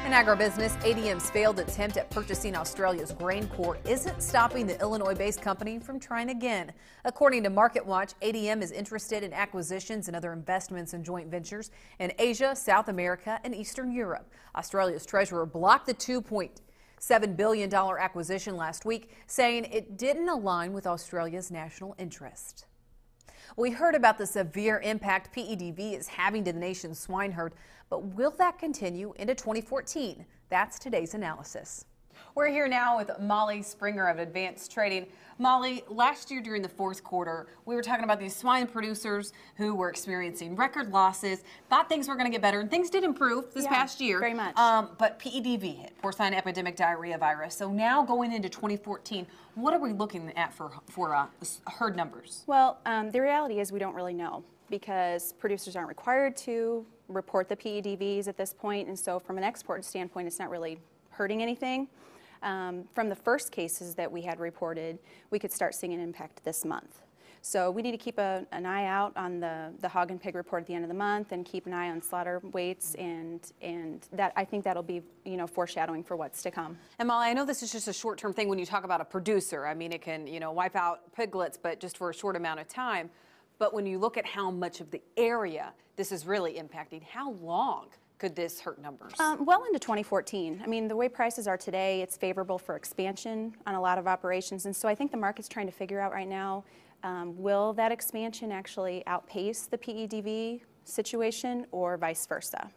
In agribusiness, ADM's failed attempt at purchasing Australia's grain core isn't stopping the Illinois-based company from trying again. According to MarketWatch, ADM is interested in acquisitions and other investments in joint ventures in Asia, South America, and Eastern Europe. Australia's treasurer blocked the $2.7 billion acquisition last week, saying it didn't align with Australia's national interest. We heard about the severe impact PEDV is having to the nation's swine herd, but will that continue into 2014? That's today's analysis. We're here now with Molly Springer of Advanced Trading. Molly, last year during the fourth quarter, we were talking about these swine producers who were experiencing record losses, thought things were going to get better, and things did improve this past year. Very much. But PEDV hit, porcine epidemic diarrhea virus. So now going into 2014, what are we looking at for herd numbers? Well, the reality is we don't really know because producers aren't required to report the PEDVs at this point, and so from an export standpoint, it's not really hurting anything. From the first cases that we had reported, we could start seeing an impact this month. So we need to keep an eye out on the hog and pig report at the end of the month and keep an eye on slaughter weights, and that I think that'll be, foreshadowing for what's to come. And Molly, I know this is just a short-term thing when you talk about a producer. I mean, it can, wipe out piglets, but just for a short amount of time. But when you look at how much of the area this is really impacting, how long could this hurt numbers? Well into 2014. I mean, the way prices are today, it's favorable for expansion on a lot of operations. And so I think the market's trying to figure out right now, will that expansion actually outpace the PEDV situation or vice versa?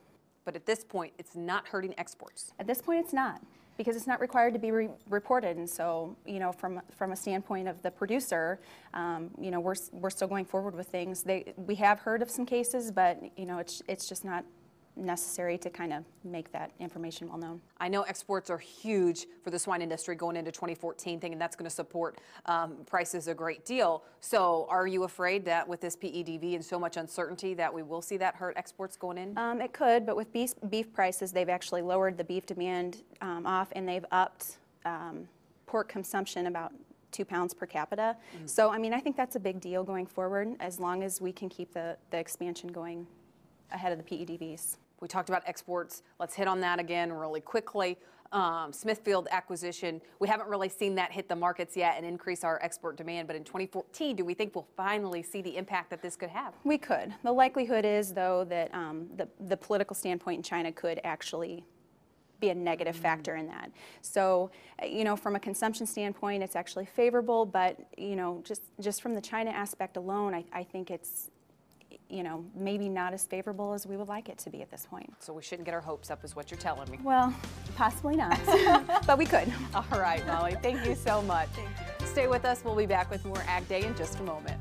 But at this point, it's not hurting exports. At this point, it's not, because it's not required to be reported. And so, from a standpoint of the producer, we're still going forward with things. We have heard of some cases, but, it's just not necessary to kind of make that information well known. I know exports are huge for the swine industry going into 2014, thinking that's going to support prices a great deal. So are you afraid that with this PEDV and so much uncertainty that we will see that hurt exports going in? It could, but with beef prices, they've actually lowered the beef demand off, and they've upped pork consumption about 2 pounds per capita. So, I mean, I think that's a big deal going forward, as long as we can keep the expansion going ahead of the PEDVs. We talked about exports. Let's hit on that again really quickly. Smithfield acquisition, we haven't really seen that hit the markets yet and increase our export demand, but in 2014, do we think we'll finally see the impact that this could have? We could. The likelihood is, though, that the political standpoint in China could actually be a negative factor in that. So, from a consumption standpoint, it's actually favorable, but, just from the China aspect alone, I think it's, maybe not as favorable as we would like it to be at this point. So we shouldn't get our hopes up is what you're telling me. Well, possibly not, but we could. All right, Molly, thank you so much. Thank you. Stay with us. We'll be back with more Ag Day in just a moment.